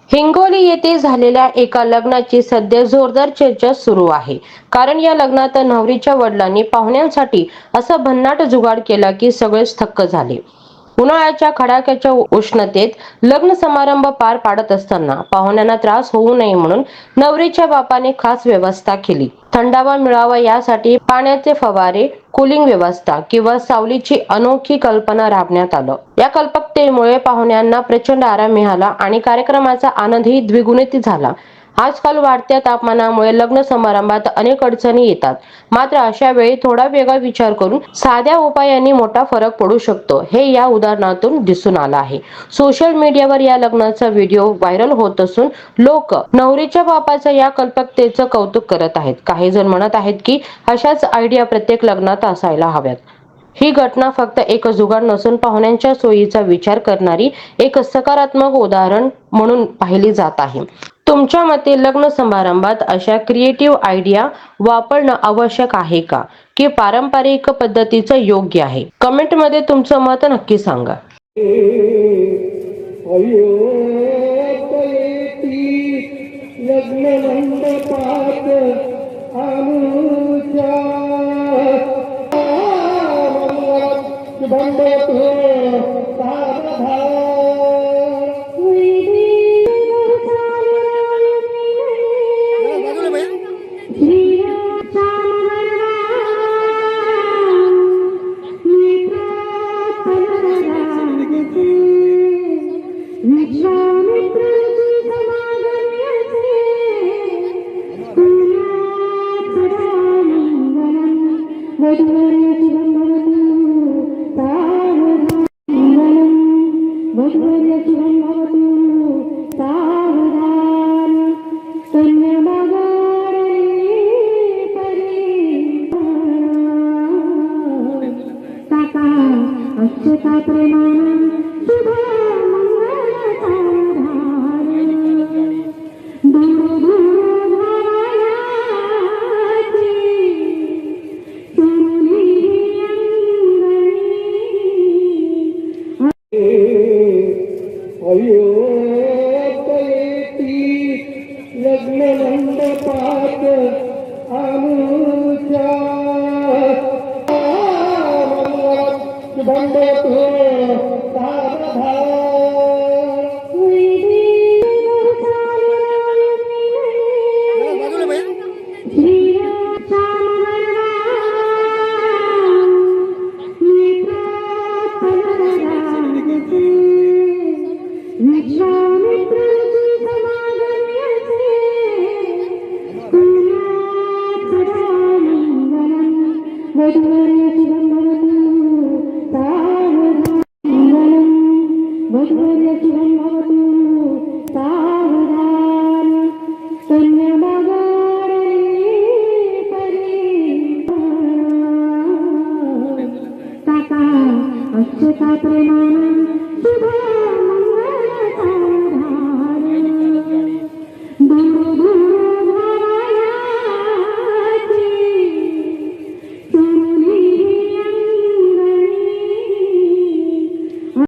हिंगोली येथे झालेल्या एका लग्नाची सध्या जोरदार चर्चा सुरू आहे. कारण या लग्नात नवरीच्या वडिलांनी पाहुण्यांसाठी असा भन्नाट जुगाड केला की सगळेच थक्क झाले. उन्हाळ्याच्या खडाक्याच्या उष्णतेत लग्न समारंभ पार पाडत असताना पाहुण्यांना त्रास होऊ नये म्हणून नवरीच्या बापाने खास व्यवस्था केली. थंडावा मिळावा यासाठी पाण्याचे फवारे, कूलिंग व्यवस्था किंवा सावलीची अनोखी कल्पना राबवण्यात आलं. या कल्पकतेमुळे पाहुण्यांना प्रचंड आराम मिळाला आणि कार्यक्रमाचा आनंदही द्विगुणित झाला. आजकाल वाढत्या तापमानामुळे लग्न समारंभात अनेक अडचणी येतात. मात्र अशा वेळी थोडा वेगळा विचार करून साध्या उपायांनी मोठा फरक पडू शकतो, हे या उदाहरणातून दिसून आलं आहे. सोशल मीडियावर या लग्नाचा व्हिडिओ व्हायरल होत असून लोक नवरीच्या बापाच्या या कल्पकतेचं कौतुक करत आहेत. काही जण म्हणत आहेत की अशाच आयडिया प्रत्येक लग्नात असायला हव्यात. ही घटना फक्त एक जुगाड नसून पाहुण्यांच्या सोयीचा विचार करणारी एक सकारात्मक उदाहरण म्हणून पाहिली जात आहे. तुमच्या मते लग्न समारंभात अशा क्रिएटिव्ह आयडिया वापरणं आवश्यक आहे का, की पारंपरिक पद्धतीचं योग्य आहे? कमेंटमध्ये तुमचं मत नक्की सांगा. प्रेमानं